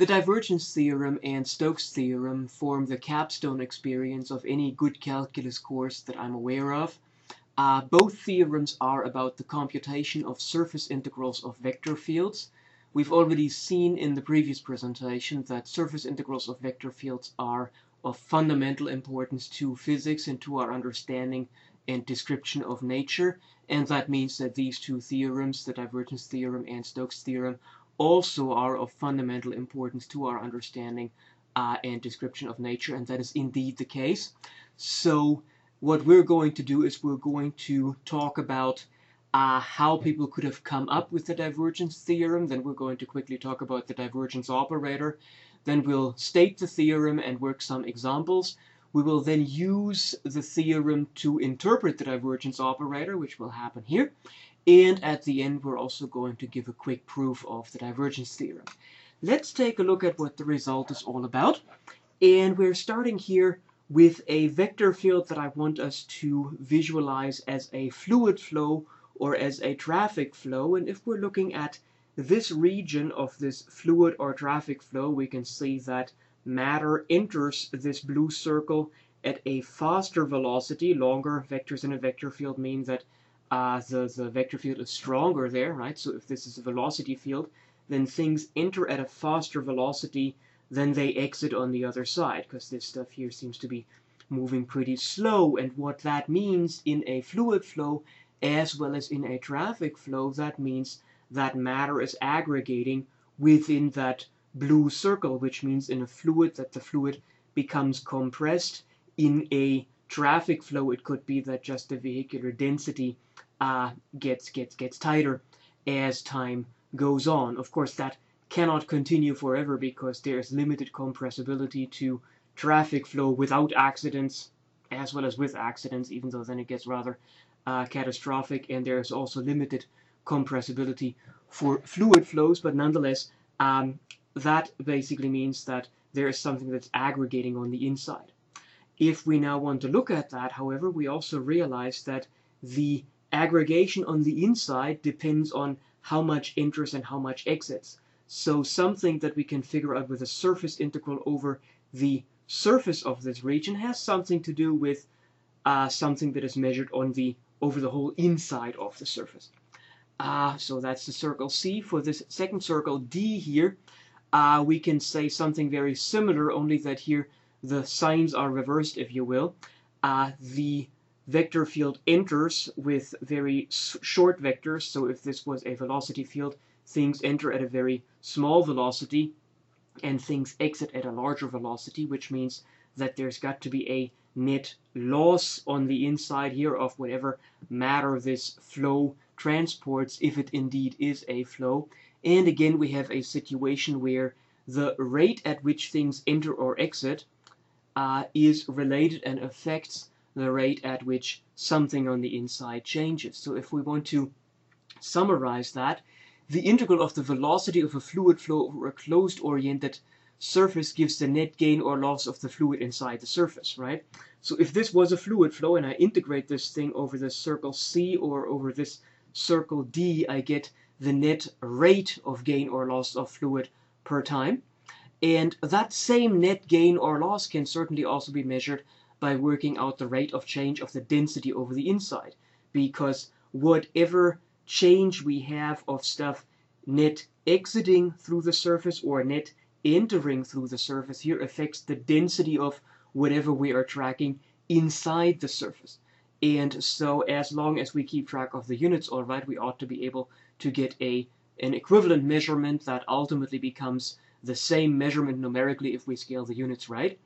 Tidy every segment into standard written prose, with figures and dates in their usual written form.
The divergence theorem and Stokes' theorem form the capstone experience of any good calculus course that I'm aware of. Both theorems are about the computation of surface integrals of vector fields. We've already seen in the previous presentation that surface integrals of vector fields are of fundamental importance to physics and to our understanding and description of nature, and that means that these two theorems, the divergence theorem and Stokes' theorem, also are of fundamental importance to our understanding and description of nature, and that is indeed the case. So what we're going to do is we're going to talk about how people could have come up with the divergence theorem. Then we're going to quickly talk about the divergence operator. Then we'll state the theorem and work some examples. We will then use the theorem to interpret the divergence operator, which will happen here. And at the end, we're also going to give a quick proof of the divergence theorem. Let's take a look at what the result is all about. And we're starting here with a vector field that I want us to visualize as a fluid flow or as a traffic flow. And if we're looking at this region of this fluid or traffic flow, we can see that matter enters this blue circle at a faster velocity. Longer vectors in a vector field mean that the vector field is stronger there, right? So if this is a velocity field, then things enter at a faster velocity than they exit on the other side, because this stuff here seems to be moving pretty slow. And what that means in a fluid flow, as well as in a traffic flow, that means that matter is aggregating within that blue circle, which means in a fluid that the fluid becomes compressed. In a traffic flow, it could be that just the vehicular density gets tighter as time goes on. Of course, that cannot continue forever because there's limited compressibility to traffic flow without accidents as well as with accidents, even though then it gets rather catastrophic, and there's also limited compressibility for fluid flows, but nonetheless, that basically means that there is something that's aggregating on the inside. If we now want to look at that, however, we also realize that the aggregation on the inside depends on how much enters and how much exits. So something that we can figure out with a surface integral over the surface of this region has something to do with something that is measured on over the whole inside of the surface. So that's the circle C. For this second circle D here, we can say something very similar, only that here the signs are reversed, if you will. The vector field enters with very short vectors. So if this was a velocity field, things enter at a very small velocity and things exit at a larger velocity, which means that there's got to be a net loss on the inside here of whatever matter this flow transports, if it indeed is a flow. And again, we have a situation where the rate at which things enter or exit is related and affects the rate at which something on the inside changes. So if we want to summarize that, the integral of the velocity of a fluid flow over a closed-oriented surface gives the net gain or loss of the fluid inside the surface, right? So if this was a fluid flow and I integrate this thing over this circle C or over this circle D, I get the net rate of gain or loss of fluid per time. And that same net gain or loss can certainly also be measured by working out the rate of change of the density over the inside, because whatever change we have of stuff net exiting through the surface or net entering through the surface here affects the density of whatever we are tracking inside the surface. And so as long as we keep track of the units all right, we ought to be able to get an equivalent measurement that ultimately becomes the same measurement numerically if we scale the units right.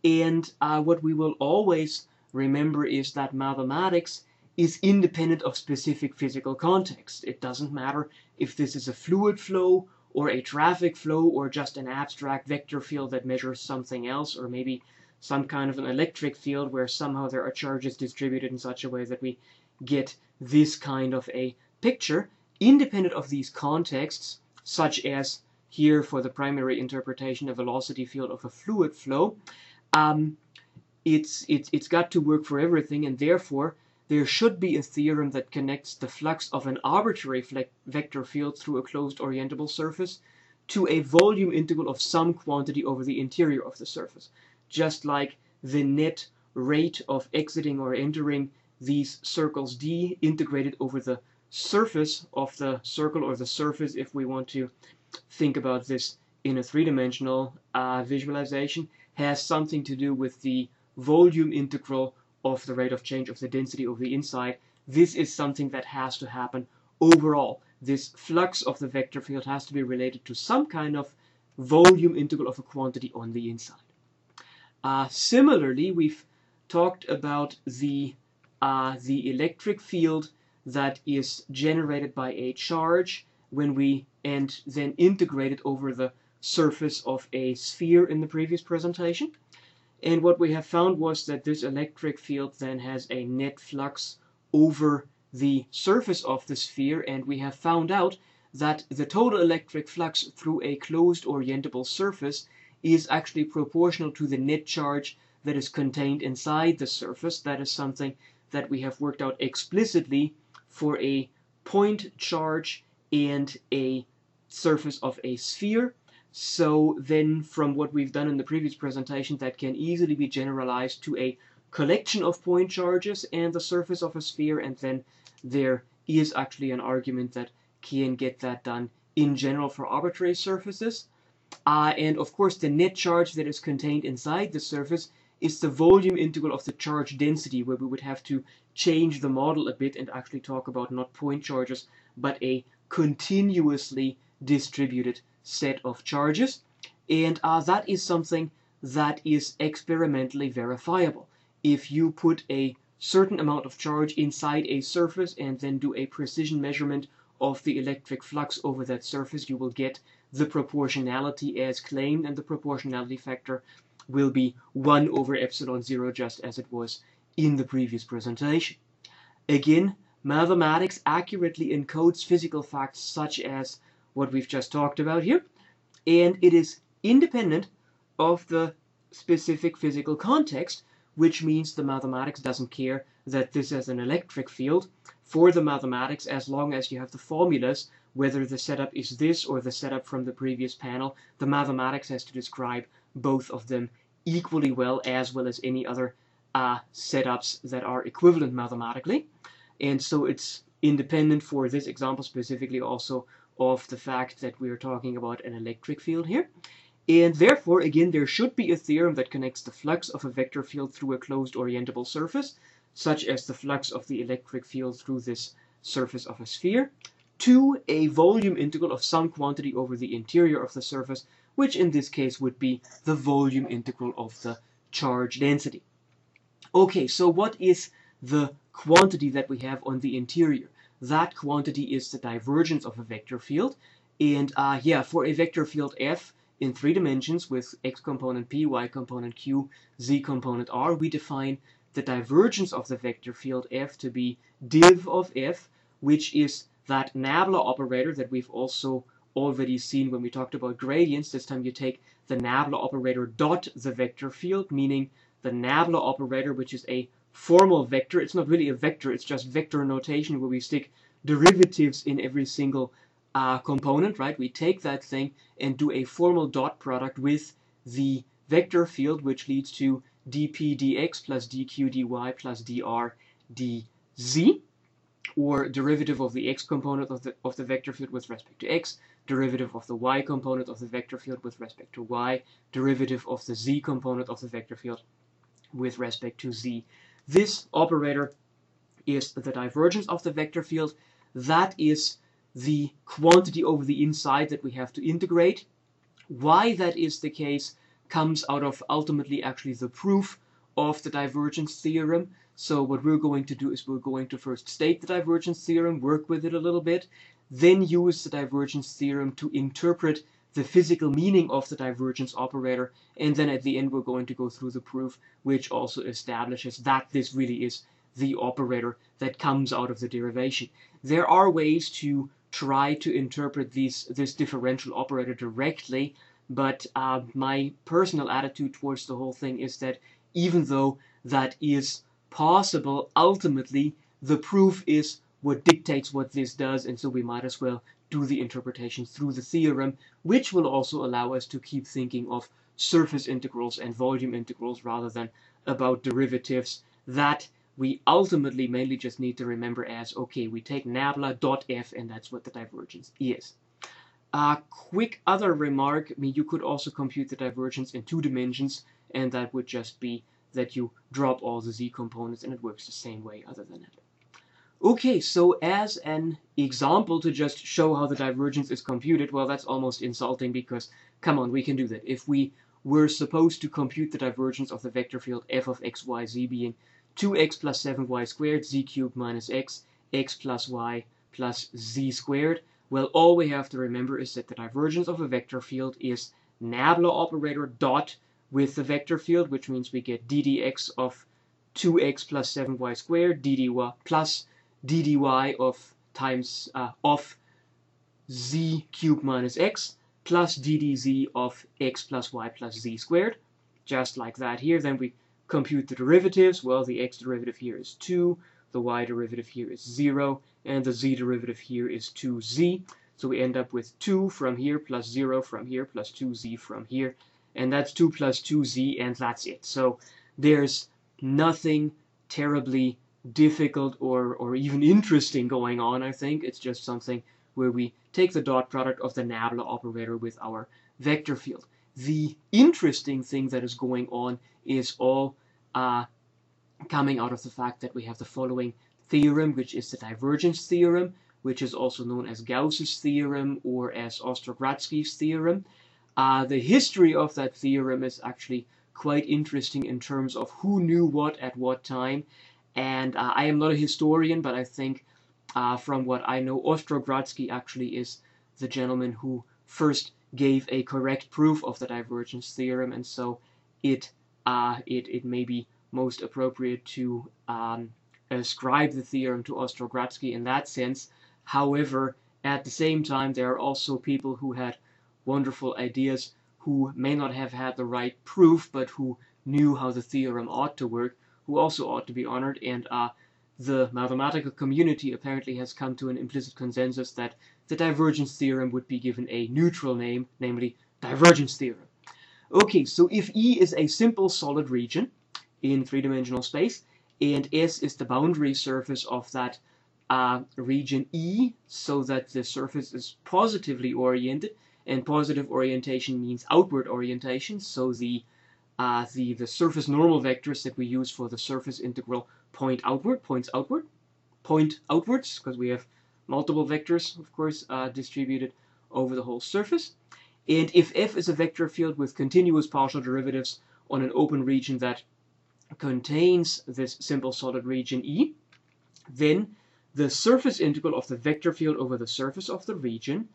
And what we will always remember is that mathematics is independent of specific physical context. It doesn't matter if this is a fluid flow or a traffic flow or just an abstract vector field that measures something else, or maybe some kind of an electric field where somehow there are charges distributed in such a way that we get this kind of a picture. Independent of these contexts, such as here for the primary interpretation, a velocity field of a fluid flow, it's got to work for everything, and therefore there should be a theorem that connects the flux of an arbitrary vector field through a closed orientable surface to a volume integral of some quantity over the interior of the surface, just like the net rate of exiting or entering these circles D integrated over the surface of the circle, or the surface if we want to think about this in a three-dimensional visualization, has something to do with the volume integral of the rate of change of the density over the inside. This is something that has to happen overall. This flux of the vector field has to be related to some kind of volume integral of a quantity on the inside. Similarly, we've talked about the electric field that is generated by a charge when we then integrate it over the surface of a sphere in the previous presentation. And what we have found was that this electric field then has a net flux over the surface of the sphere, and we have found out that the total electric flux through a closed orientable surface is actually proportional to the net charge that is contained inside the surface. That is something that we have worked out explicitly for a point charge and a surface of a sphere. So then from what we've done in the previous presentation, that can easily be generalized to a collection of point charges and the surface of a sphere, and then there is actually an argument that can get that done in general for arbitrary surfaces. And of course the net charge that is contained inside the surface is the volume integral of the charge density, where we would have to change the model a bit and actually talk about not point charges, but a continuously distributed set of charges. And that is something that is experimentally verifiable. If you put a certain amount of charge inside a surface and then do a precision measurement of the electric flux over that surface, you will get the proportionality as claimed, and the proportionality factor will be 1 over epsilon 0, just as it was in the previous presentation. Again, mathematics accurately encodes physical facts such as what we've just talked about here, and it is independent of the specific physical context, which means the mathematics doesn't care that this is an electric field. For the mathematics, as long as you have the formulas, whether the setup is this or the setup from the previous panel, the mathematics has to describe both of them equally well as any other setups that are equivalent mathematically. And so it's independent for this example specifically also of the fact that we are talking about an electric field here. And therefore, again, there should be a theorem that connects the flux of a vector field through a closed orientable surface, such as the flux of the electric field through this surface of a sphere, to a volume integral of some quantity over the interior of the surface, which in this case would be the volume integral of the charge density. Okay, so what is the quantity that we have on the interior? That quantity is the divergence of a vector field. And for a vector field f in 3 dimensions with x component p, y component q, z component r, we define the divergence of the vector field f to be div of f, which is that nabla operator that we've also already seen when we talked about gradients. This time you take the nabla operator dot the vector field, meaning the nabla operator, which is a formal vector. It's not really a vector, it's just vector notation where we stick derivatives in every single component, right? We take that thing and do a formal dot product with the vector field, which leads to dp dx plus dq dy plus dr dz, or derivative of the x component of the vector field with respect to x, derivative of the y component of the vector field with respect to y, derivative of the z component of the vector field with respect to z. This operator is the divergence of the vector field. That is the quantity over the inside that we have to integrate. Why that is the case comes out of ultimately actually the proof of the divergence theorem. So what we're going to do is we're going to first state the divergence theorem, work with it a little bit, then use the divergence theorem to interpret the physical meaning of the divergence operator, and then at the end we're going to go through the proof, which also establishes that this really is the operator that comes out of the derivation. There are ways to try to interpret this differential operator directly, but my personal attitude towards the whole thing is that even though that is possible, ultimately the proof is what dictates what this does, and so we might as well do the interpretation through the theorem, which will also allow us to keep thinking of surface integrals and volume integrals rather than about derivatives that we ultimately mainly just need to remember as, okay, we take nabla dot f and that's what the divergence is. A quick other remark, I mean, you could also compute the divergence in 2 dimensions, and that would just be that you drop all the z components and it works the same way other than that. Okay, so as an example to just show how the divergence is computed, well, that's almost insulting because, come on, we can do that. If we were supposed to compute the divergence of the vector field f of x, y, z being 2x plus 7y squared, z cubed minus x, x plus y plus z squared, well, all we have to remember is that the divergence of a vector field is nabla operator dot with the vector field, which means we get ddx of 2x plus 7y squared, ddy plus ddy of times of z cubed minus x plus ddz of x plus y plus z squared, just like that here. Then we compute the derivatives. Well, the x derivative here is 2, the y derivative here is 0, and the z derivative here is 2z. So we end up with 2 from here plus 0 from here plus 2z from here, and that's 2 plus 2z, and that's it. So there's nothing terribly difficult or even interesting going on, I think. It's just something where we take the dot product of the nabla operator with our vector field. The interesting thing that is going on is all coming out of the fact that we have the following theorem, which is the divergence theorem, which is also known as Gauss's theorem or as Ostrogradsky's theorem. The history of that theorem is actually quite interesting in terms of who knew what at what time. And I am not a historian, but I think from what I know, Ostrogradsky actually is the gentleman who first gave a correct proof of the divergence theorem, and so it may be most appropriate to ascribe the theorem to Ostrogradsky in that sense. However, at the same time, there are also people who had wonderful ideas who may not have had the right proof, but who knew how the theorem ought to work, who also ought to be honored, and the mathematical community apparently has come to an implicit consensus that the divergence theorem would be given a neutral name, namely divergence theorem. Okay, so if E is a simple solid region in 3-dimensional space, and S is the boundary surface of that region E, so that the surface is positively oriented, and positive orientation means outward orientation, so the surface normal vectors that we use for the surface integral point outwards, because we have multiple vectors, of course, distributed over the whole surface. And if F is a vector field with continuous partial derivatives on an open region that contains this simple solid region E, then the surface integral of the vector field over the surface of the region,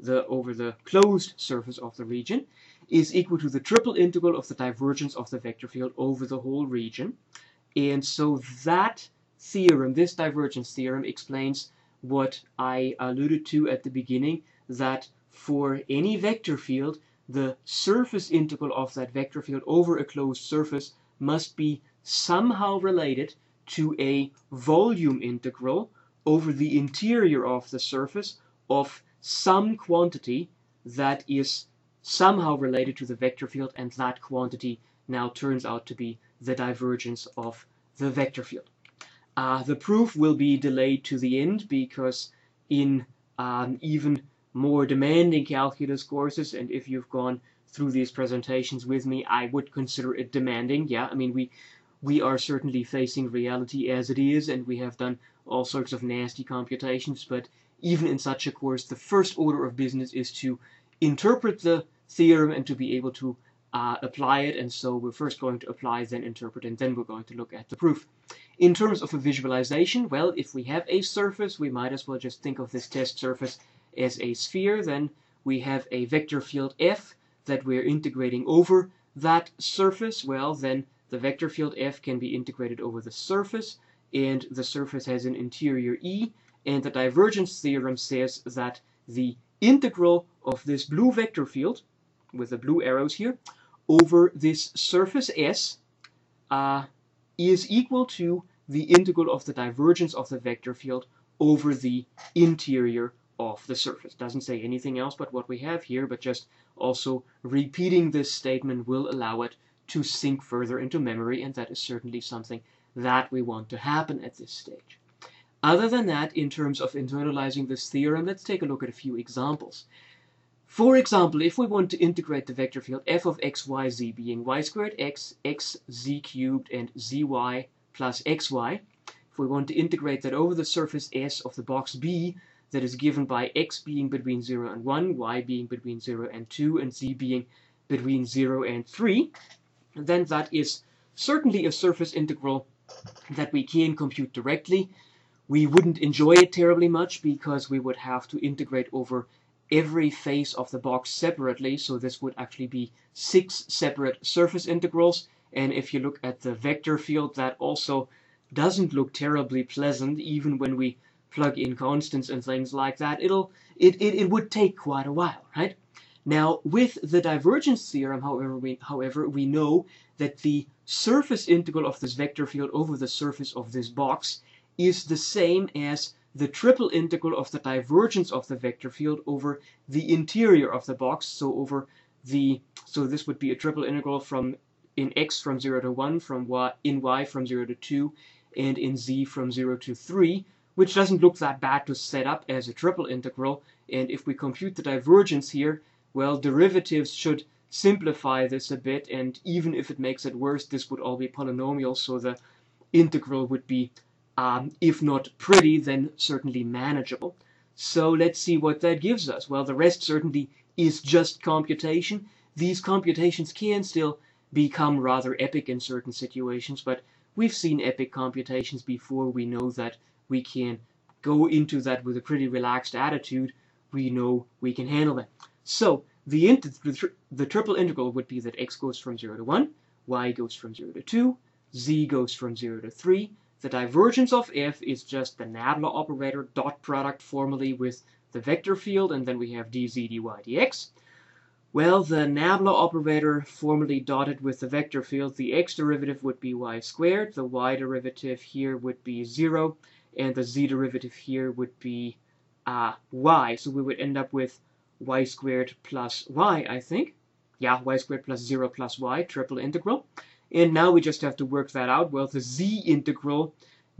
over the closed surface of the region, is equal to the triple integral of the divergence of the vector field over the whole region. And so that theorem, this divergence theorem, explains what I alluded to at the beginning, that for any vector field, the surface integral of that vector field over a closed surface must be somehow related to a volume integral over the interior of the surface of some quantity that is somehow related to the vector field, and that quantity now turns out to be the divergence of the vector field. The proof will be delayed to the end because in even more demanding calculus courses, and if you've gone through these presentations with me, I would consider it demanding. Yeah, I mean, we are certainly facing reality as it is, and we have done all sorts of nasty computations, but even in such a course, the first order of business is to interpret the theorem and to be able to apply it. And so we're first going to apply, then interpret, and then we're going to look at the proof. In terms of a visualization, well, if we have a surface, we might as well just think of this test surface as a sphere. Then we have a vector field F that we're integrating over that surface. Well, then the vector field F can be integrated over the surface, and the surface has an interior E, and the divergence theorem says that the integral of this blue vector field, with the blue arrows here, over this surface S is equal to the integral of the divergence of the vector field over the interior of the surface. Doesn't say anything else but what we have here, but just also repeating this statement will allow it to sink further into memory, and that is certainly something that we want to happen at this stage. Other than that, in terms of internalizing this theorem, let's take a look at a few examples. For example, if we want to integrate the vector field f of x, y, z being y squared x, x, z cubed, and zy plus xy, if we want to integrate that over the surface S of the box B that is given by x being between 0 and 1, y being between 0 and 2, and z being between 0 and 3, then that is certainly a surface integral that we can compute directly. We wouldn't enjoy it terribly much because we would have to integrate over every face of the box separately, so this would actually be 6 separate surface integrals, and if you look at the vector field, that also doesn't look terribly pleasant. Even when we plug in constants and things like that, it would take quite a while, right? Now, with the divergence theorem, however, we know that the surface integral of this vector field over the surface of this box is the same as the triple integral of the divergence of the vector field over the interior of the box. So this would be a triple integral in x from 0 to 1, in y from 0 to 2, and in z from 0 to 3, which doesn't look that bad to set up as a triple integral. And if we compute the divergence here, well, derivatives should simplify this a bit, and even if it makes it worse, this would all be polynomials, so the integral would be, if not pretty, then certainly manageable. So let's see what that gives us. Well, the rest certainly is just computation. These computations can still become rather epic in certain situations, but we've seen epic computations before. We know that we can go into that with a pretty relaxed attitude. We know we can handle that. So the triple integral would be that x goes from 0 to 1, y goes from 0 to 2, z goes from 0 to 3. The divergence of f is just the nabla operator dot product formally with the vector field, and then we have dz, dy, dx. Well, the nabla operator formally dotted with the vector field, the x derivative would be y squared, the y derivative here would be 0, and the z derivative here would be y. So we would end up with y squared plus y, I think. Yeah, y squared plus 0 plus y, triple integral. And now we just have to work that out. Well, the z integral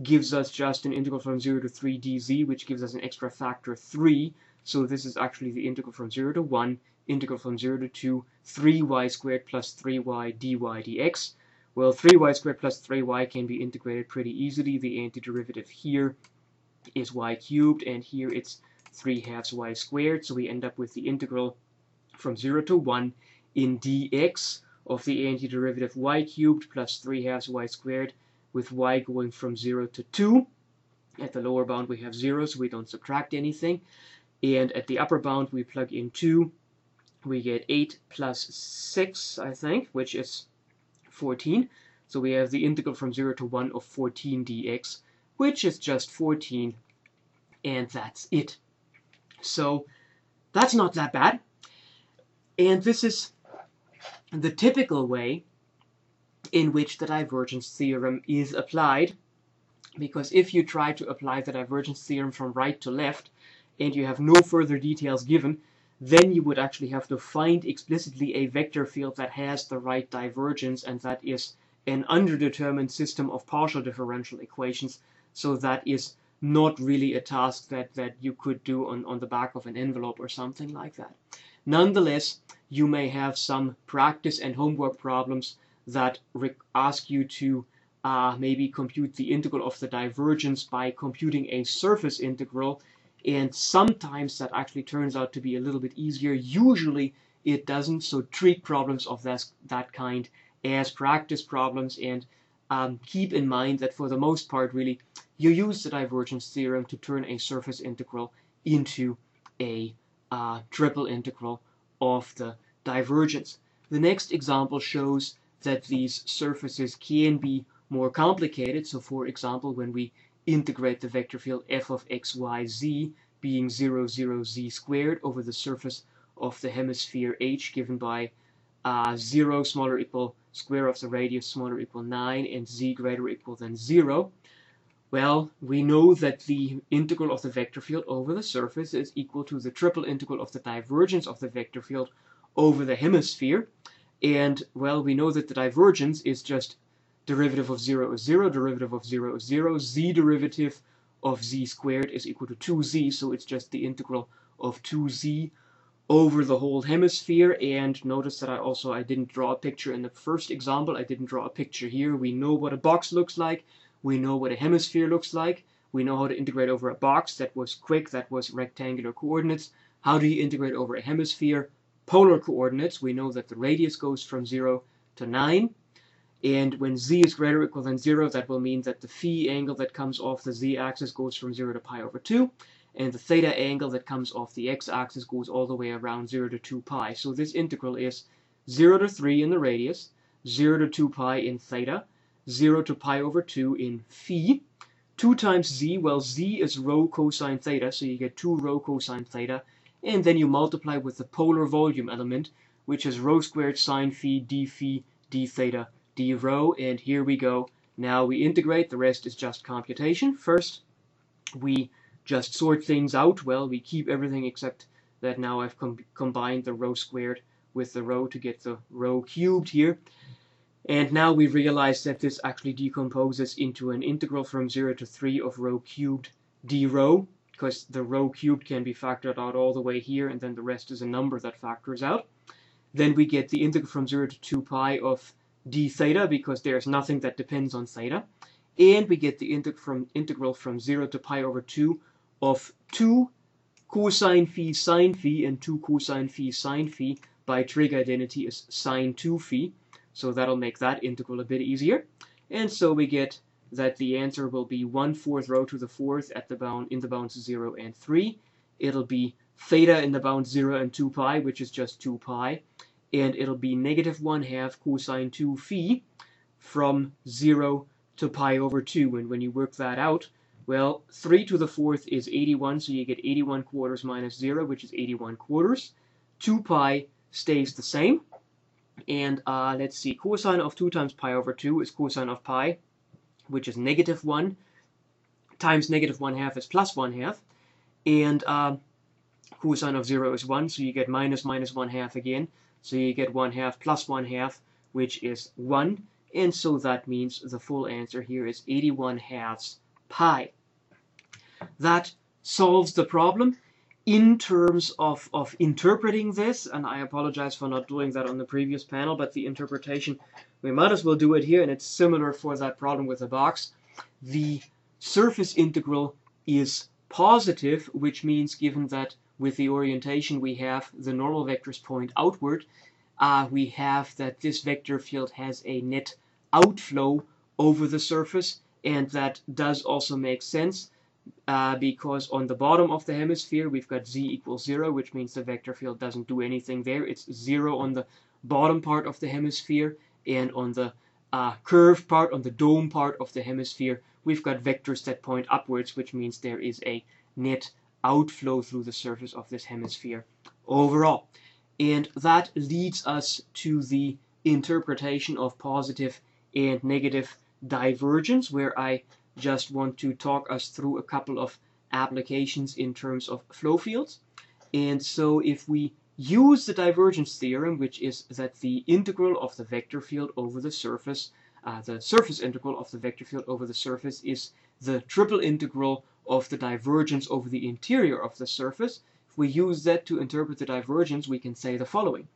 gives us just an integral from 0 to 3 dz, which gives us an extra factor 3. So this is actually the integral from 0 to 1, integral from 0 to 2, 3y squared plus 3y dy dx. Well, 3y squared plus 3y can be integrated pretty easily. The antiderivative here is y cubed, and here it's 3/2 y squared. So we end up with the integral from 0 to 1 in dx of the antiderivative y cubed plus 3/2 y squared, with y going from 0 to 2. At the lower bound we have 0, so we don't subtract anything. And at the upper bound we plug in 2. We get 8 plus 6, I think, which is 14. So we have the integral from 0 to 1 of 14 dx, which is just 14, and that's it. So that's not that bad. And this is the typical way in which the divergence theorem is applied, because if you try to apply the divergence theorem from right to left and you have no further details given, then you would actually have to find explicitly a vector field that has the right divergence, and that is an underdetermined system of partial differential equations. So that is not really a task that you could do on the back of an envelope or something like that. Nonetheless, you may have some practice and homework problems that ask you to maybe compute the integral of the divergence by computing a surface integral, and sometimes that actually turns out to be a little bit easier. Usually it doesn't, so treat problems of that kind as practice problems, and keep in mind that for the most part, really, you use the divergence theorem to turn a surface integral into a triple integral of the divergence. The next example shows that these surfaces can be more complicated. So for example, when we integrate the vector field f of x, y, z being 0, 0, z squared over the surface of the hemisphere h given by 0 smaller equal square of the radius smaller equal 9 and z greater or equal than 0, Well, we know that the integral of the vector field over the surface is equal to the triple integral of the divergence of the vector field over the hemisphere. And, well, we know that the divergence is just derivative of 0 is 0, derivative of 0 is 0, z derivative of z squared is equal to 2z, so it's just the integral of 2z over the whole hemisphere. And notice that I didn't draw a picture in the first example. I didn't draw a picture here. We know what a box looks like. We know what a hemisphere looks like. We know how to integrate over a box. That was quick. That was rectangular coordinates. How do you integrate over a hemisphere? Polar coordinates. We know that the radius goes from 0 to 9. And when z is greater or equal than 0, that will mean that the phi angle that comes off the z-axis goes from 0 to pi over 2. And the theta angle that comes off the x-axis goes all the way around 0 to 2 pi. So this integral is 0 to 3 in the radius, 0 to 2 pi in theta, 0 to pi over 2 in phi. 2 times z, well, z is rho cosine theta, so you get 2 rho cosine theta. And then you multiply with the polar volume element, which is rho squared sine phi d theta d rho. And here we go. Now we integrate. The rest is just computation. First, we just sort things out. Well, we keep everything except that now I've combined the rho squared with the rho to get the rho cubed here. And now we realize that this actually decomposes into an integral from 0 to 3 of rho cubed d rho, because the rho cubed can be factored out all the way here, and then the rest is a number that factors out. Then we get the integral from 0 to 2 pi of d theta, because there's nothing that depends on theta. And we get the integral from 0 to pi over 2 of 2 cosine phi sine phi, and 2 cosine phi sine phi by trig identity is sine 2 phi. So that'll make that integral a bit easier. And so we get that the answer will be 1/4 rho to the 4th at the bound in the bounds 0 and 3. It'll be theta in the bounds 0 and 2 pi, which is just 2 pi. And it'll be negative 1/2 cosine 2 phi from 0 to pi over 2. And when you work that out, well, 3 to the 4th is 81, so you get 81 quarters minus 0, which is 81 quarters. 2 pi stays the same. And let's see, cosine of 2 times pi over 2 is cosine of pi, which is negative 1, times negative 1/2 is plus 1/2. And cosine of 0 is 1, so you get minus 1/2 again. So you get 1/2 plus 1/2, which is 1. And so that means the full answer here is 81/2 pi. That solves the problem. In terms of interpreting this, and I apologize for not doing that on the previous panel, but the interpretation, we might as well do it here, and it's similar for that problem with the box. The surface integral is positive, which means given that with the orientation we have the normal vectors point outward, we have that this vector field has a net outflow over the surface, and that does also make sense. Because on the bottom of the hemisphere we've got z equals 0, which means the vector field doesn't do anything there. It's 0 on the bottom part of the hemisphere, and on the curved part, on the dome part of the hemisphere, we've got vectors that point upwards, which means there is a net outflow through the surface of this hemisphere overall. And that leads us to the interpretation of positive and negative divergence, where I just want to talk us through a couple of applications in terms of flow fields. And so if we use the divergence theorem, which is that the integral of the vector field over the surface integral of the vector field over the surface is the triple integral of the divergence over the interior of the surface. If we use that to interpret the divergence, we can say the following.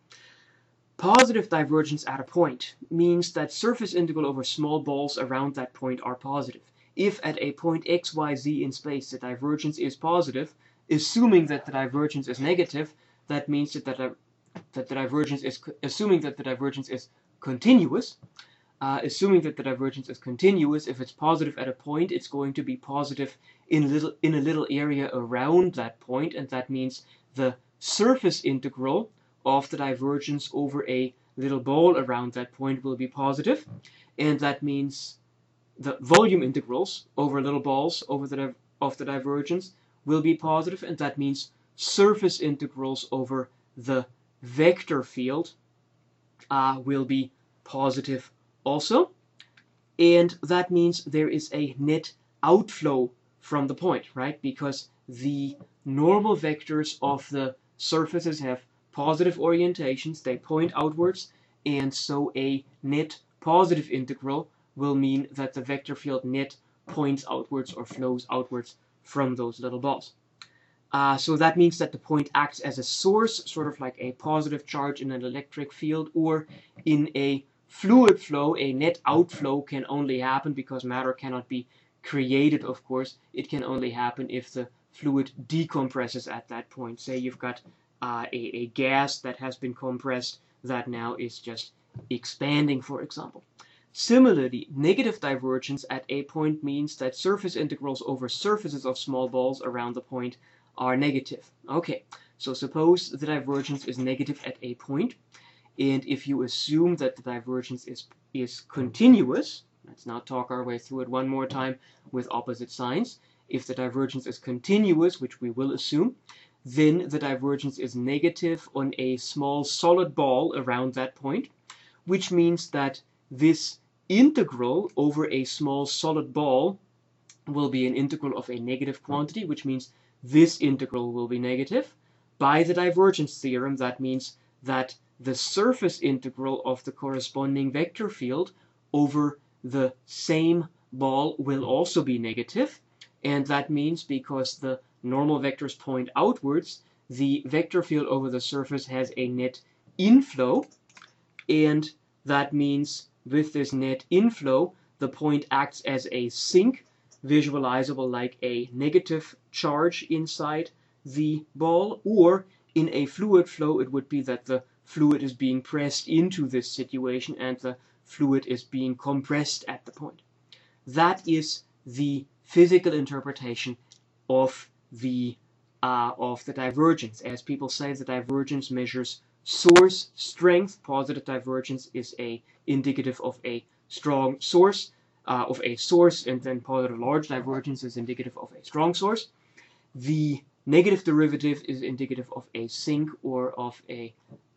Positive divergence at a point means that surface integral over small balls around that point are positive. If at a point x, y, z in space the divergence is positive, assuming that the divergence is negative, that means that the divergence is, assuming that the divergence is continuous, assuming that the divergence is continuous, if it's positive at a point, it's going to be positive in a little area around that point, and that means the surface integral of the divergence over a little ball around that point will be positive, and that means the volume integrals over little balls of the divergence will be positive, and that means surface integrals over the vector field will be positive also. And that means there is a net outflow from the point, right? Because the normal vectors of the surfaces have positive orientations, they point outwards, and so a net positive integral will mean that the vector field net points outwards or flows outwards from those little balls. So that means that the point acts as a source, sort of like a positive charge in an electric field, or in a fluid flow, a net outflow can only happen because matter cannot be created, of course. It can only happen if the fluid decompresses at that point. Say you've got a gas that has been compressed that now is just expanding, for example. Similarly, negative divergence at a point means that surface integrals over surfaces of small balls around the point are negative. Okay, so suppose the divergence is negative at a point, and if you assume that the divergence is continuous, let's now talk our way through it one more time with opposite signs. If the divergence is continuous, which we will assume, then the divergence is negative on a small solid ball around that point, which means that this integral over a small solid ball will be an integral of a negative quantity, which means this integral will be negative. By the divergence theorem, that means that the surface integral of the corresponding vector field over the same ball will also be negative. And that means because the normal vectors point outwards, the vector field over the surface has a net inflow. And that means with this net inflow, the point acts as a sink, visualizable like a negative charge inside the ball, or in a fluid flow it would be that the fluid is being pressed into this situation and the fluid is being compressed at the point. That is the physical interpretation of the divergence. As people say, the divergence measures source strength. Positive divergence is indicative of a strong source, and then positive large divergence is indicative of a strong source. The negative derivative is indicative of a sink or of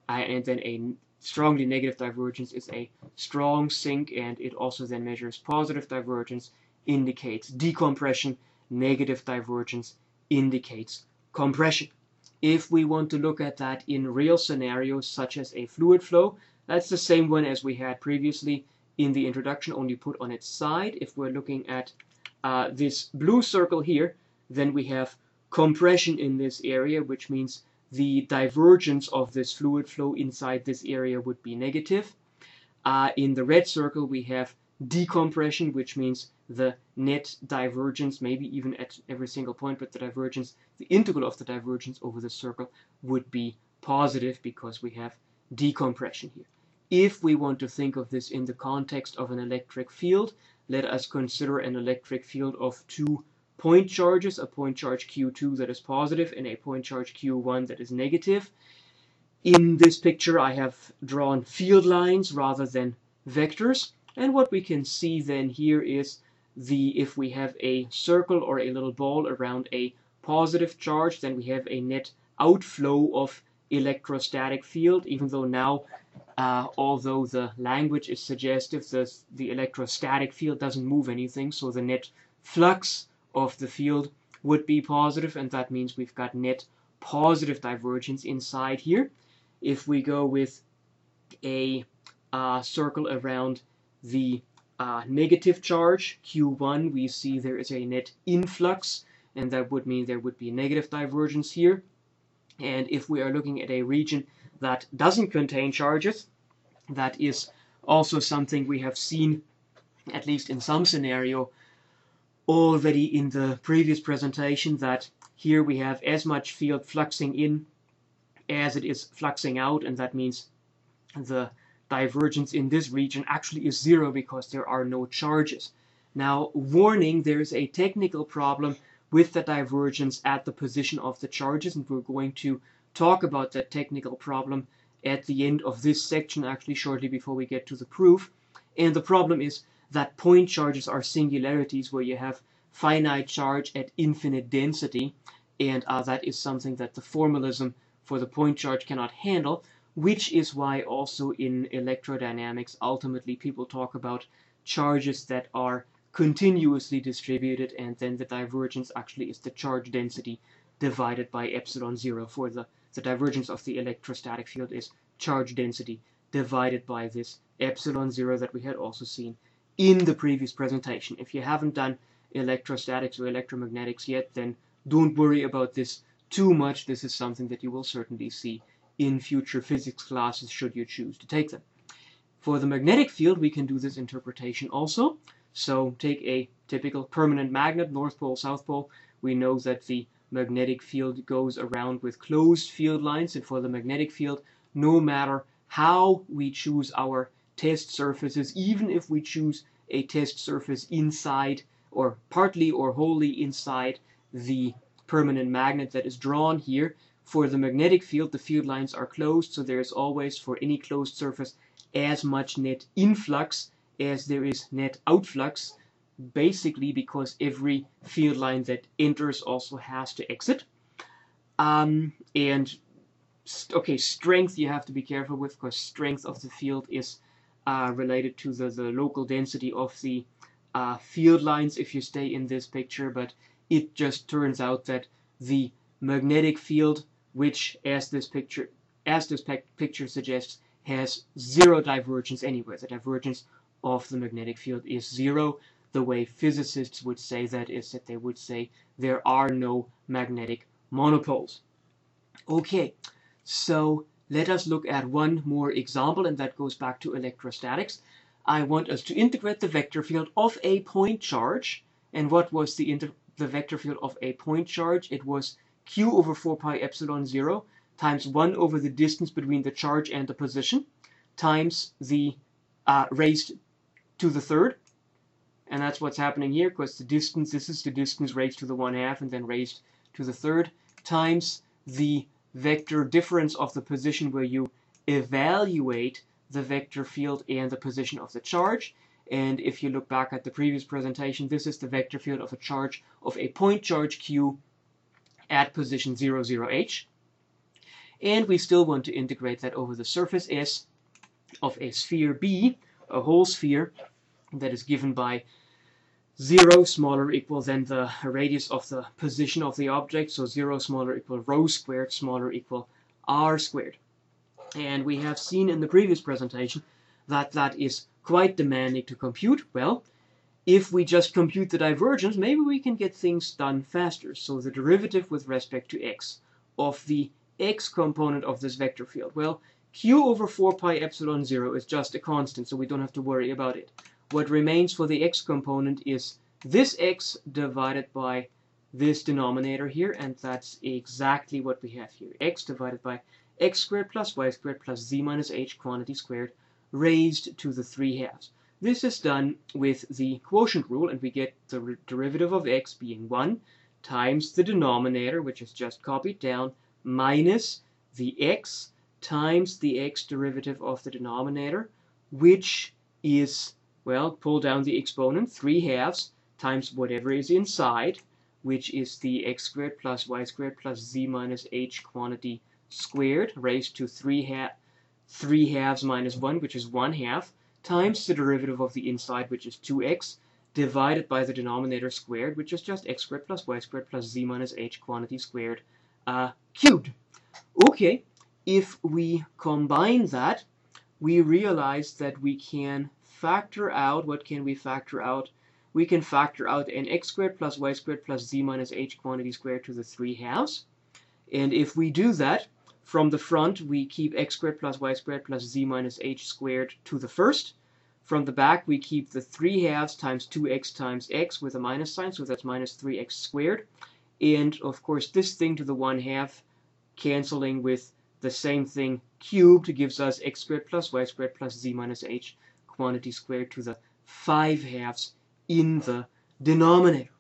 and then a strongly negative divergence is a strong sink, and it also then measures positive divergence, indicates decompression, negative divergence indicates compression. If we want to look at that in real scenarios such as a fluid flow, that's the same one as we had previously in the introduction, only put on its side. If we're looking at this blue circle here, then we have compression in this area, which means the divergence of this fluid flow inside this area would be negative. In the red circle, we have decompression, which means the net divergence, maybe even at every single point, but the divergence, the integral of the divergence over the circle would be positive because we have decompression here. If we want to think of this in the context of an electric field, let us consider an electric field of two point charges, a point charge Q2 that is positive and a point charge Q1 that is negative. In this picture, I have drawn field lines rather than vectors. And what we can see then here is if we have a circle or a little ball around a positive charge, then we have a net outflow of electrostatic field, even though now, although the language is suggestive, the electrostatic field doesn't move anything, so the net flux of the field would be positive, and that means we've got net positive divergence inside here. If we go with a circle around the negative charge, Q1, we see there is a net influx, and that would mean there would be negative divergence here. And if we are looking at a region that doesn't contain charges, that is also something we have seen, at least in some scenario, already in the previous presentation, that here we have as much field fluxing in as it is fluxing out, and that means the divergence in this region actually is zero because there are no charges. Now, warning, there is a technical problem with the divergence at the position of the charges, and we're going to talk about that technical problem at the end of this section, actually shortly before we get to the proof. And the problem is that point charges are singularities where you have finite charge at infinite density, and that is something that the formalism for the point charge cannot handle, which is why also in electrodynamics ultimately people talk about charges that are continuously distributed, and then the divergence actually is the charge density divided by epsilon 0. For the divergence of the electrostatic field is charge density divided by this epsilon 0 that we had also seen in the previous presentation. If you haven't done electrostatics or electromagnetics yet, then don't worry about this too much. This is something that you will certainly see in future physics classes should you choose to take them. For the magnetic field, we can do this interpretation also. So take a typical permanent magnet, North Pole, South Pole. We know that the magnetic field goes around with closed field lines, and for the magnetic field, no matter how we choose our test surfaces, even if we choose a test surface inside or partly or wholly inside the permanent magnet that is drawn here, for the magnetic field, the field lines are closed, so there is always, for any closed surface, as much net influx as there is net outflux, basically because every field line that enters also has to exit. Okay, strength you have to be careful with, because strength of the field is related to the local density of the field lines if you stay in this picture, but it just turns out that the magnetic field, which as this picture suggests, has zero divergence anywhere. The divergence of the magnetic field is zero. The way physicists would say that is that they would say there are no magnetic monopoles. Okay, so let us look at one more example, and that goes back to electrostatics. I want us to integrate the vector field of a point charge. And what was the vector field of a point charge? It was q over 4 pi epsilon 0 times 1 over the distance between the charge and the position times the raised to the third. And that's what's happening here, because the distance, this is the distance raised to the 1/2 and then raised to the third, times the vector difference of the position where you evaluate the vector field and the position of the charge. And if you look back at the previous presentation, this is the vector field of a charge, of a point charge q at position 0, 0h. And we still want to integrate that over the surface S of a sphere B, a whole sphere that is given by 0 smaller equal than the radius of the position of the object, so 0 smaller equal rho squared, smaller equal r squared. And we have seen in the previous presentation that that is quite demanding to compute. Well, if we just compute the divergence, maybe we can get things done faster. So the derivative with respect to x of the x component of this vector field, well, q over 4 pi epsilon 0 is just a constant, so we don't have to worry about it. What remains for the x component is this x divided by this denominator here, and that's exactly what we have here. X divided by x squared plus y squared plus z minus h quantity squared raised to the 3/2. This is done with the quotient rule, and we get the derivative of x being 1 times the denominator, which is just copied down, minus the x times the x derivative of the denominator, which is, well, pull down the exponent, 3/2 times whatever is inside, which is the x squared plus y squared plus z minus h quantity squared raised to 3/2 minus 1, which is 1/2, times the derivative of the inside, which is 2x, divided by the denominator squared, which is just x squared plus y squared plus z minus h quantity squared cubed. Okay, if we combine that, we realize that we can factor out, what can we factor out? We can factor out an x squared plus y squared plus z minus h quantity squared to the 3/2. And if we do that, from the front, we keep x squared plus y squared plus z minus h squared to the first. From the back, we keep the 3/2 times 2x times x with a minus sign, so that's minus 3x squared. And, of course, this thing to the 1/2 canceling with the same thing cubed gives us x squared plus y squared plus z minus h quantity squared to the 5/2 in the denominator.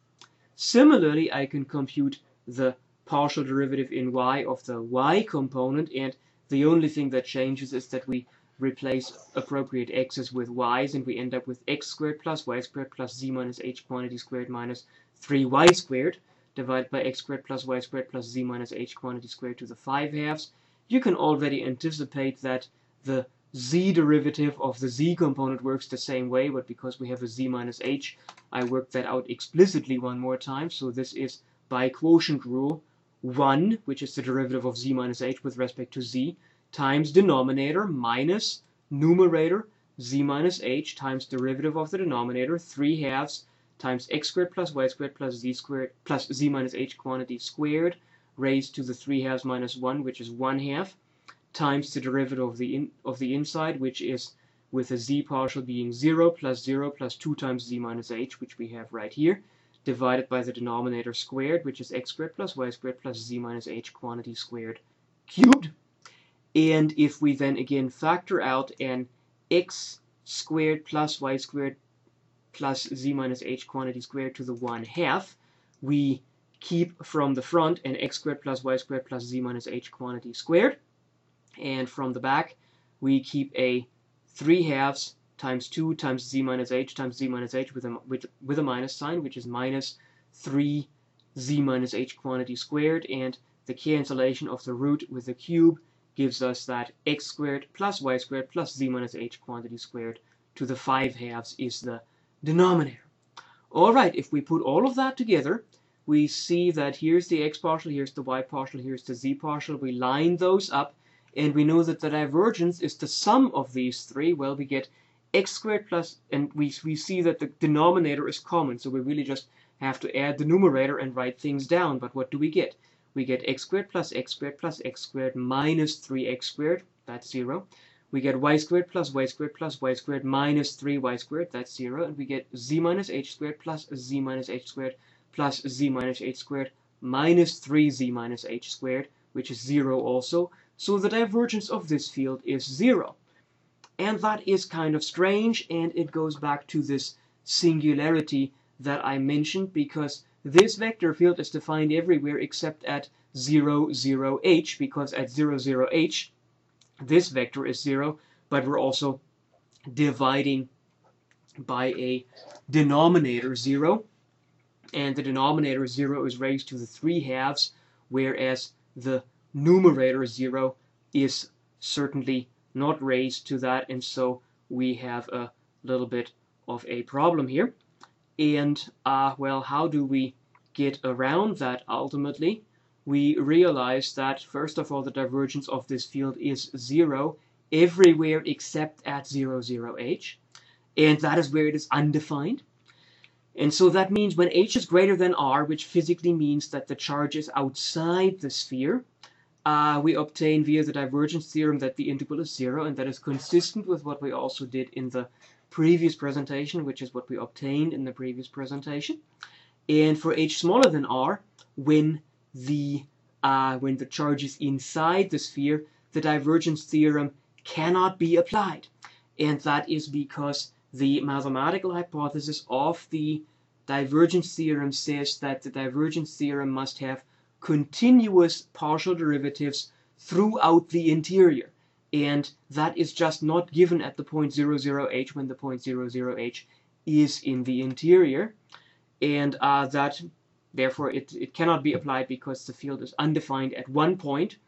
Similarly, I can compute the partial derivative in y of the y component, and the only thing that changes is that we replace appropriate x's with y's, and we end up with x squared plus y squared plus z minus h quantity squared minus 3y squared divided by x squared plus y squared plus z minus h quantity squared to the 5/2. You can already anticipate that the z derivative of the z component works the same way, but because we have a z minus h, I worked that out explicitly one more time. So this is by quotient rule 1, which is the derivative of z minus h with respect to z, times denominator minus numerator z minus h times derivative of the denominator 3/2 times x squared plus y squared plus z squared plus z minus h quantity squared raised to the 3/2 minus 1, which is 1/2, times the derivative of the inside, which is with the z partial being 0 plus 2 times z minus h, which we have right here, divided by the denominator squared, which is x squared plus y squared plus z minus h quantity squared cubed. And if we then again factor out an x squared plus y squared plus z minus h quantity squared to the 1/2, we keep from the front an x squared plus y squared plus z minus h quantity squared. And from the back, we keep a 3/2 times 2 times z minus h with a minus sign, which is minus 3 z minus h quantity squared, and the cancellation of the root with the cube gives us that x squared plus y squared plus z minus h quantity squared to the 5/2 is the denominator. All right, if we put all of that together, we see that here's the x partial, here's the y partial, here's the z partial. We line those up, and we know that the divergence is the sum of these three. Well, we get x squared plus, and we see that the denominator is common, so we really just have to add the numerator and write things down. But what do we get? We get x squared plus x squared plus x squared minus 3x squared, that's 0. We get y squared plus y squared plus y squared minus 3y squared, that's 0. And we get z minus h squared plus z minus h squared plus z minus h squared minus 3z minus h squared, which is 0 also. So the divergence of this field is 0. And that is kind of strange, and it goes back to this singularity that I mentioned, because this vector field is defined everywhere except at 0, 0, h, because at 0, 0, h, this vector is 0, but we're also dividing by a denominator 0, and the denominator 0 is raised to the 3/2, whereas the numerator 0 is certainly not raised to that, and so we have a little bit of a problem here. And well, how do we get around that ultimately? We realize that first of all, the divergence of this field is 0 everywhere except at 0, 0, h, and that is where it is undefined. And so that means when h is greater than r, which physically means that the charge is outside the sphere, we obtain via the divergence theorem that the integral is 0, and that is consistent with what we also did in the previous presentation, which is what we obtained in the previous presentation. And for h smaller than r, when the charge is inside the sphere, the divergence theorem cannot be applied. And that is because the mathematical hypothesis of the divergence theorem says that the divergence theorem must have continuous partial derivatives throughout the interior. And that is just not given at the point 0, 0, h, when the point 0, 0, h is in the interior. And that, therefore, it cannot be applied because the field is undefined at one point.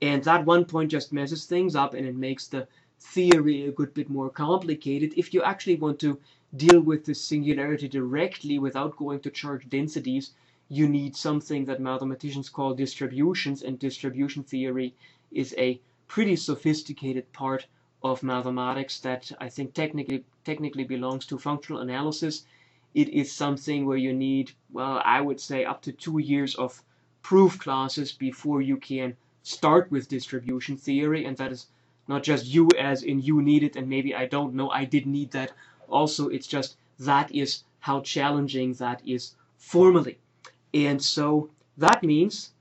And that one point just messes things up, and it makes the theory a good bit more complicated. If you actually want to deal with the singularity directly without going to charge densities, you need something that mathematicians call distributions, and distribution theory is a pretty sophisticated part of mathematics that I think technically belongs to functional analysis. It is something where you need, well, I would say up to 2 years of proof classes before you can start with distribution theory, and that is not just you as in you need it, and maybe I don't know, I did need that. Also, it's just that is how challenging that is formally. And so that means,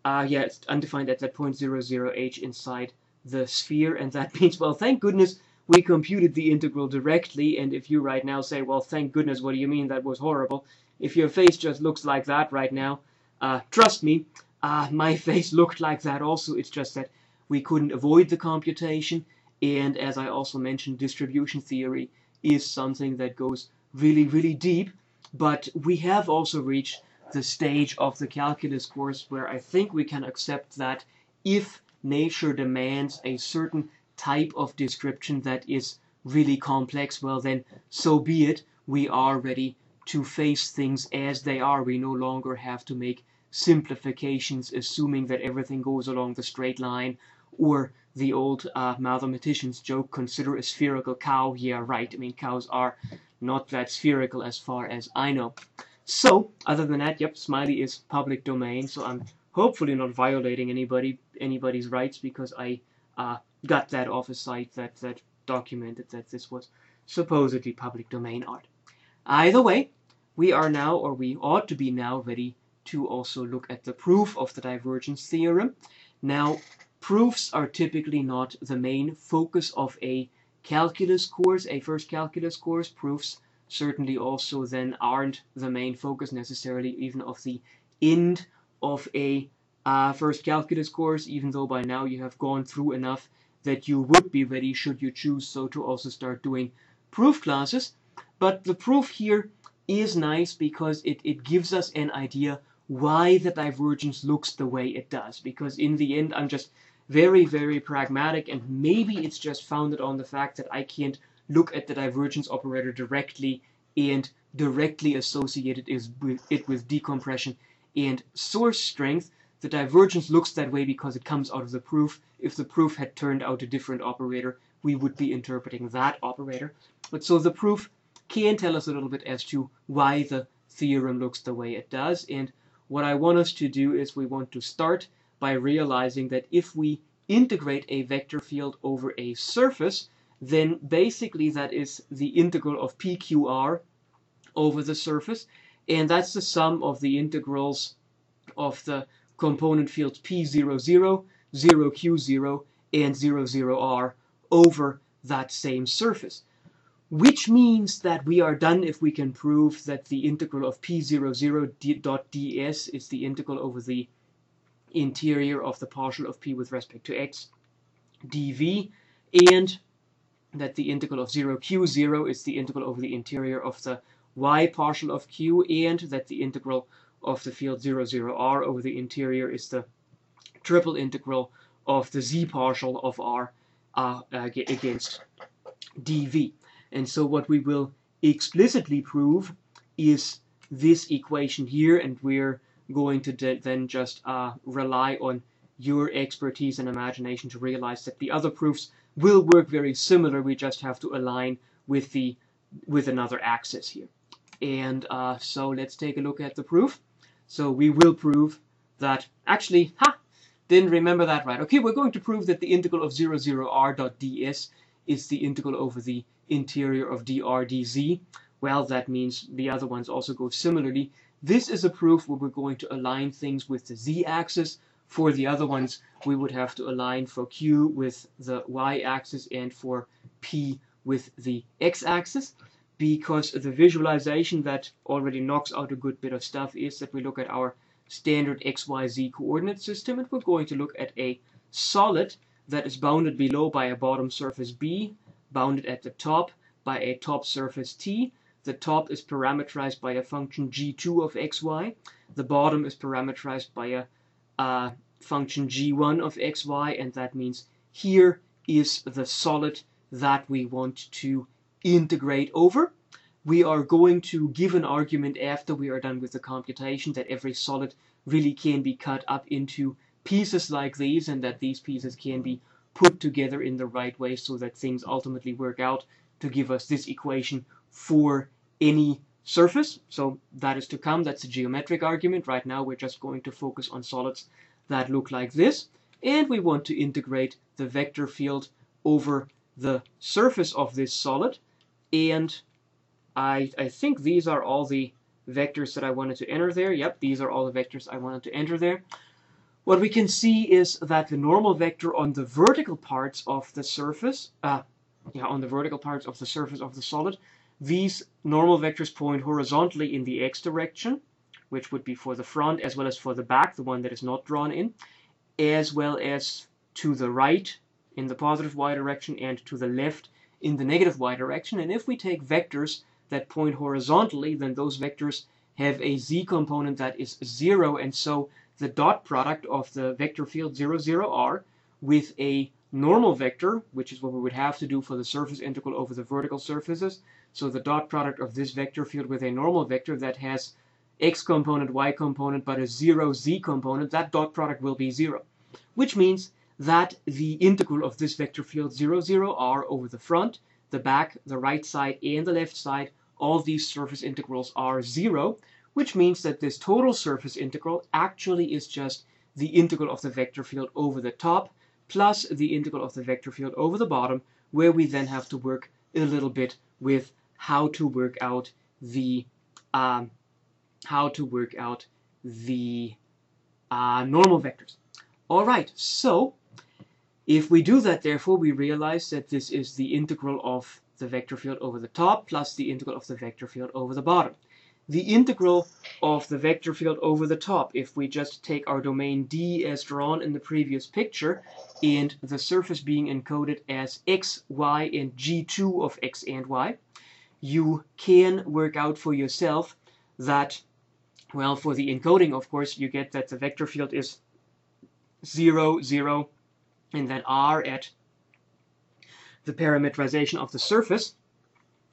yeah, it's undefined at that point 0, 0, h inside the sphere, and that means, well, thank goodness we computed the integral directly. And if you right now say, well, thank goodness, what do you mean, that was horrible? If your face just looks like that right now, trust me, my face looked like that also. It's just that we couldn't avoid the computation, and as I also mentioned, distribution theory is something that goes really, really deep. But we have also reached the stage of the calculus course where I think we can accept that if nature demands a certain type of description that is really complex, well then, so be it. We are ready to face things as they are. We no longer have to make simplifications, assuming that everything goes along the straight line, or the old mathematician's joke, consider a spherical cow. Yeah, right. I mean, cows are not that spherical as far as I know. So, other than that, yep, Smiley is public domain, so I'm hopefully not violating anybody's rights, because I got that off a site that documented that this was supposedly public domain art. Either way, we are now, or we ought to be now, ready to also look at the proof of the divergence theorem. Now, proofs are typically not the main focus of a calculus course, a first calculus course. Proofs certainly also then aren't the main focus necessarily even of the end of a first calculus course, even though by now you have gone through enough that you would be ready, should you choose so, to also start doing proof classes. But the proof here is nice because it gives us an idea why the divergence looks the way it does. Because in the end, I'm just very, very pragmatic, and maybe it's just founded on the fact that I can't look at the divergence operator directly and directly associate it with decompression and source strength. The divergence looks that way because it comes out of the proof. If the proof had turned out a different operator, we would be interpreting that operator. But so the proof can tell us a little bit as to why the theorem looks the way it does. And what I want us to do is we want to start by realizing that if we integrate a vector field over a surface, then basically that is the integral of PQR over the surface, and that's the sum of the integrals of the component fields P00, 0Q0, and 00R over that same surface. Which means that we are done if we can prove that the integral of P00.ds is the integral over the interior of the partial of P with respect to x dv, and that the integral of 0Q0 is the integral over the interior of the y partial of Q, and that the integral of the field 00R over the interior is the triple integral of the z partial of R against dv. And so what we will explicitly prove is this equation here, and we're going to then just rely on your expertise and imagination to realize that the other proofs will work very similar. We just have to align with another axis here. And so let's take a look at the proof. So we will prove that, actually, didn't remember that right. Okay, we're going to prove that the integral of 00R.ds is the integral over the interior of dr dz. Well, that means the other ones also go similarly. This is a proof where we're going to align things with the z-axis. For the other ones, we would have to align for q with the y-axis and for p with the x-axis, because the visualization that already knocks out a good bit of stuff is that we look at our standard xyz coordinate system, and we're going to look at a solid that is bounded below by a bottom surface B, bounded at the top by a top surface T. The top is parameterized by a function g2 of xy. The bottom is parameterized by a function g1 of xy, and that means here is the solid that we want to integrate over. We are going to give an argument after we are done with the computation that every solid really can be cut up into pieces like these, and that these pieces can be put together in the right way so that things ultimately work out to give us this equation for any surface. So that is to come. That's a geometric argument. Right now we're just going to focus on solids that look like this, and we want to integrate the vector field over the surface of this solid. And I think these are all the vectors that I wanted to enter there. Yep, these are all the vectors I wanted to enter there. What we can see is that the normal vector on the vertical parts of the surface, on the vertical parts of the surface of the solid, these normal vectors point horizontally in the x direction, which would be for the front as well as for the back, the one that is not drawn in, as well as to the right in the positive y direction and to the left in the negative y direction. And if we take vectors that point horizontally, then those vectors have a z component that is 0, and so the dot product of the vector field 0, 0, r with a normal vector, which is what we would have to do for the surface integral over the vertical surfaces. So the dot product of this vector field with a normal vector that has x component, y component, but a 0 z component, that dot product will be 0. Which means that the integral of this vector field 0, 0, r over the front, the back, the right side, and the left side, all these surface integrals are 0, which means that this total surface integral actually is just the integral of the vector field over the top plus the integral of the vector field over the bottom, where we then have to work a little bit with how to work out the normal vectors. All right, so if we do that, therefore, we realize that this is the integral of the vector field over the top plus the integral of the vector field over the bottom. The integral of the vector field over the top, if we just take our domain D as drawn in the previous picture, and the surface being encoded as x, y, and g2 of x and y, you can work out for yourself that, well, for the encoding, of course, you get that the vector field is 0, 0, and then r at the parametrization of the surface,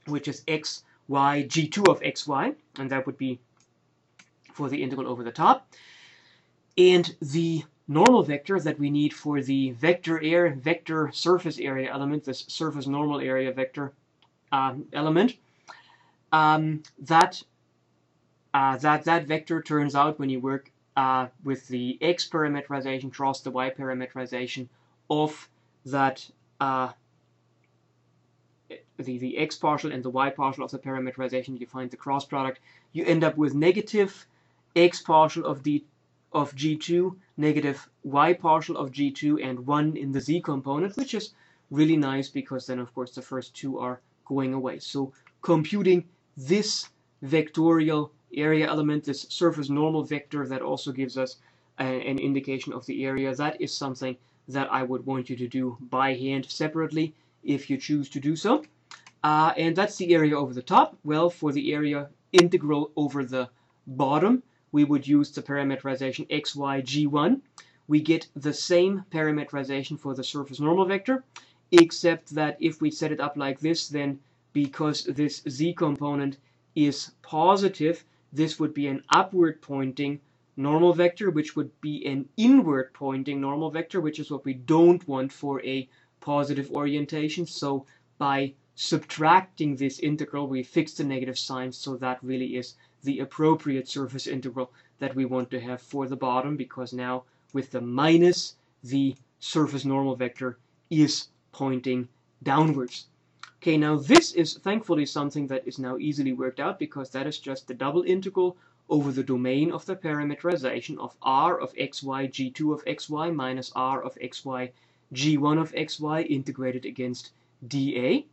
which is x, y, g2 of xy, and that would be for the integral over the top. And the normal vector that we need for the vector surface area element, this surface normal area vector element, that vector turns out, when you work with the x parametrization cross the y parametrization of that the x partial and the y partial of the parametrization, you find the cross product, you end up with negative x partial of g2, negative y partial of g2, and 1 in the z component, which is really nice because then, of course, the first two are going away. So computing this vectorial area element, this surface normal vector that also gives us an indication of the area, that is something that I would want you to do by hand separately if you choose to do so. And that's the area over the top. Well, for the area integral over the bottom, we would use the parametrization xy g1. We get the same parametrization for the surface normal vector, except that if we set it up like this, then because this z component is positive, this would be an upward pointing normal vector, which would be an inward pointing normal vector, which is what we don't want for a positive orientation. So by subtracting this integral, we fix the negative sign, so that really is the appropriate surface integral that we want to have for the bottom, because now with the minus, the surface normal vector is pointing downwards. Okay, now this is thankfully something that is now easily worked out, because that is just the double integral over the domain of the parametrization of r of xy g2 of xy minus r of xy g1 of xy integrated against dA.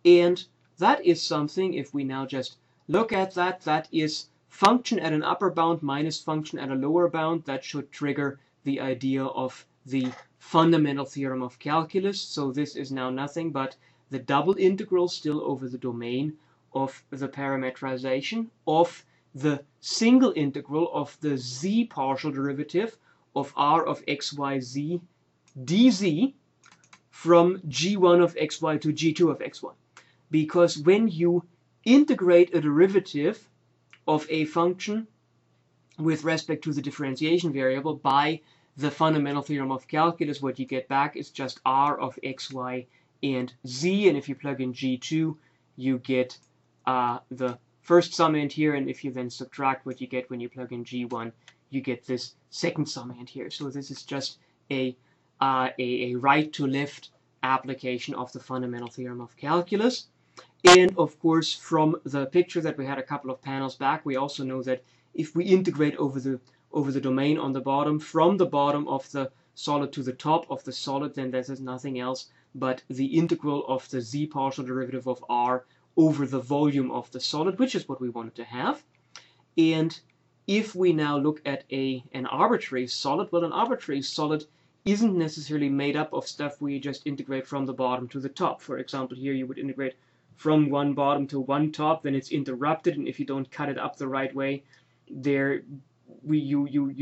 And that is something, if we now just look at that, that is function at an upper bound minus function at a lower bound. That should trigger the idea of the fundamental theorem of calculus. So this is now nothing but the double integral still over the domain of the parametrization of the single integral of the z partial derivative of r of xyz dz from g1 of xy to g2 of xy. Because when you integrate a derivative of a function with respect to the differentiation variable by the fundamental theorem of calculus, what you get back is just r of xy and z, and if you plug in g2, you get the first summand here, and if you then subtract what you get when you plug in g1, you get this second summand here. So this is just a right to left application of the fundamental theorem of calculus. And of course, from the picture that we had a couple of panels back, we also know that if we integrate over the domain on the bottom, from the bottom of the solid to the top of the solid, then this is nothing else but the integral of the z partial derivative of r over the volume of the solid, which is what we wanted to have. And if we now look at an arbitrary solid, well, an arbitrary solid isn't necessarily made up of stuff we just integrate from the bottom to the top. For example, here you would integrate from one bottom to one top, then it's interrupted, and if you don't cut it up the right way, you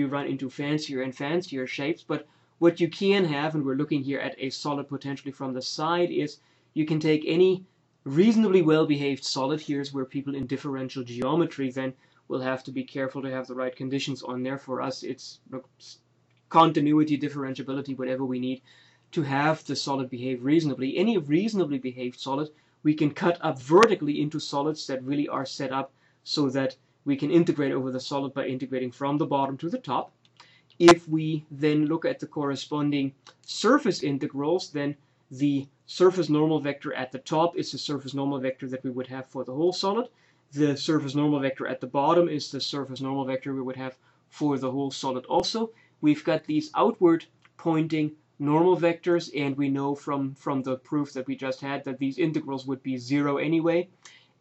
run into fancier and fancier shapes. But what you can have, and we're looking here at a solid potentially from the side, is you can take any reasonably well-behaved solid. Here's where people in differential geometry then will have to be careful to have the right conditions on there. For us, it's continuity, differentiability, whatever we need to have the solid behave reasonably. Any reasonably behaved solid we can cut up vertically into solids that really are set up so that we can integrate over the solid by integrating from the bottom to the top. If we then look at the corresponding surface integrals, then the surface normal vector at the top is the surface normal vector that we would have for the whole solid. The surface normal vector at the bottom is the surface normal vector we would have for the whole solid also. We've got these outward pointing normal vectors, and we know from the proof that we just had that these integrals would be 0 anyway.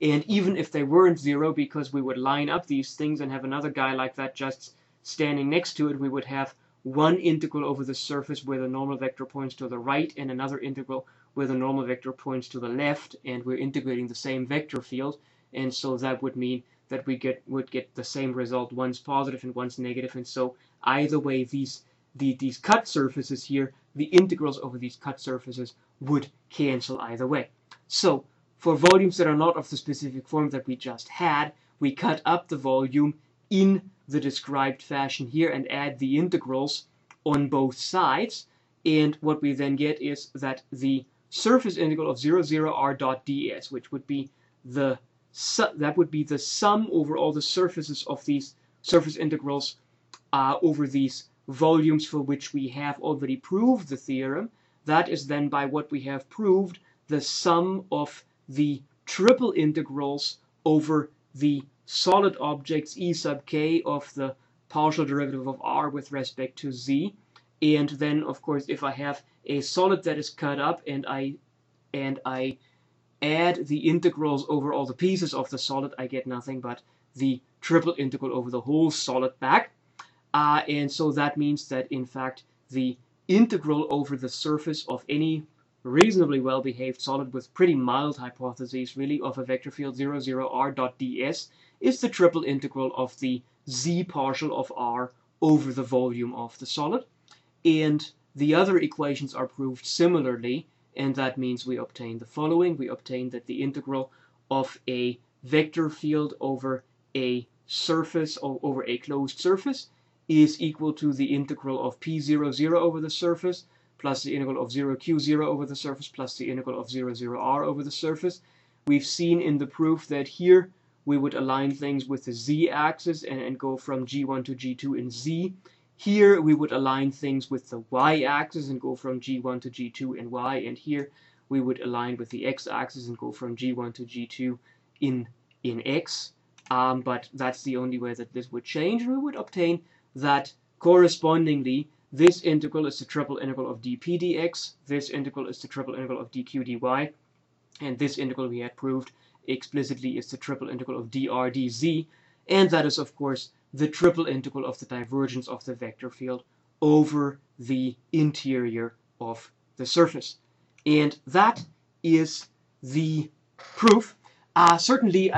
And even if they weren't 0, because we would line up these things and have another guy like that just standing next to it, we would have one integral over the surface where the normal vector points to the right and another integral where the normal vector points to the left, and we're integrating the same vector field, and so that would mean that we would get the same result, one's positive and one's negative, and so either way these cut surfaces here, the integrals over these cut surfaces would cancel either way. So for volumes that are not of the specific form that we just had, we cut up the volume in the described fashion here and add the integrals on both sides, and what we then get is that the surface integral of 0, 0 r dot ds, which would be the sum over all the surfaces of these surface integrals over these volumes for which we have already proved the theorem. That is then, by what we have proved, the sum of the triple integrals over the solid objects e sub k of the partial derivative of r with respect to z. And then, of course, if I have a solid that is cut up and I add the integrals over all the pieces of the solid, I get nothing but the triple integral over the whole solid back. And so that means that, in fact, the integral over the surface of any reasonably well-behaved solid with pretty mild hypotheses, really, of a vector field 0, 0 r dot ds is the triple integral of the z partial of r over the volume of the solid. And the other equations are proved similarly, and that means we obtain the following. We obtain that the integral of a vector field over a surface, or over a closed surface, is equal to the integral of p0, 0 over the surface, plus the integral of 0q, 0 over the surface, plus the integral of 0, 0 r over the surface. We've seen in the proof that here we would align things with the z-axis and go from g1 to g2 in z. Here we would align things with the y-axis and go from g1 to g2 in y, and here we would align with the x-axis and go from g1 to g2 in x. But that's the only way that this would change, and we would obtain that correspondingly this integral is the triple integral of dp dx, this integral is the triple integral of dq dy, and this integral we had proved explicitly is the triple integral of dr dz, and that is, of course, the triple integral of the divergence of the vector field over the interior of the surface. And that is the proof. Certainly,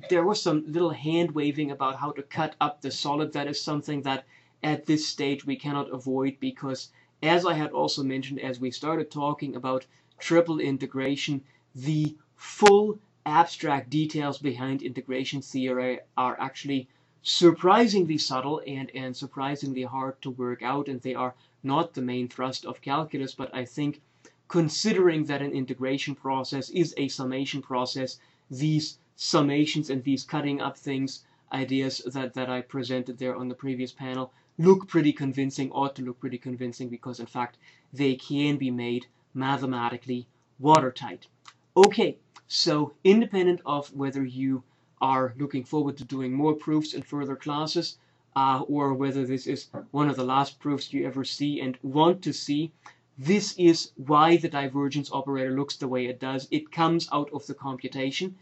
there was some little hand-waving about how to cut up the solid. That is something that at this stage we cannot avoid, because, as I had also mentioned as we started talking about triple integration, the full abstract details behind integration theory are actually surprisingly subtle and surprisingly hard to work out, and they are not the main thrust of calculus. But I think, considering that an integration process is a summation process, these summations and these cutting up things, ideas that I presented there on the previous panel, look pretty convincing, ought to look pretty convincing, because in fact they can be made mathematically watertight. Okay, so independent of whether you are looking forward to doing more proofs in further classes, or whether this is one of the last proofs you ever see and want to see, this is why the divergence operator looks the way it does. It comes out of the computation,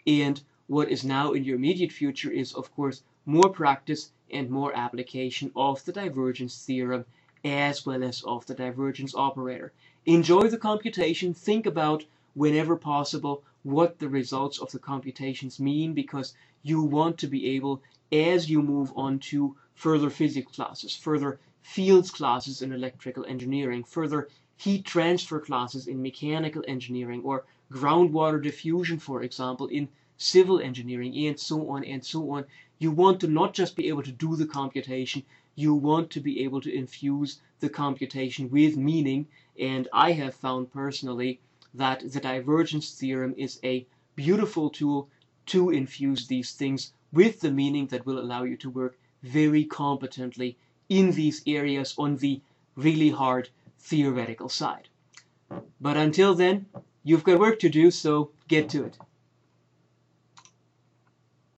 and what is now in your immediate future is, of course, more practice and more application of the divergence theorem as well as of the divergence operator. Enjoy the computation. Think about, whenever possible, what the results of the computations mean, because you want to be able, as you move on to further physics classes, further fields classes in electrical engineering, further heat transfer classes in mechanical engineering, or groundwater diffusion, for example, in civil engineering, and so on and so on. You want to not just be able to do the computation, you want to be able to infuse the computation with meaning, and I have found personally that the divergence theorem is a beautiful tool to infuse these things with the meaning that will allow you to work very competently in these areas on the really hard theoretical side. But until then, you've got work to do, so get to it.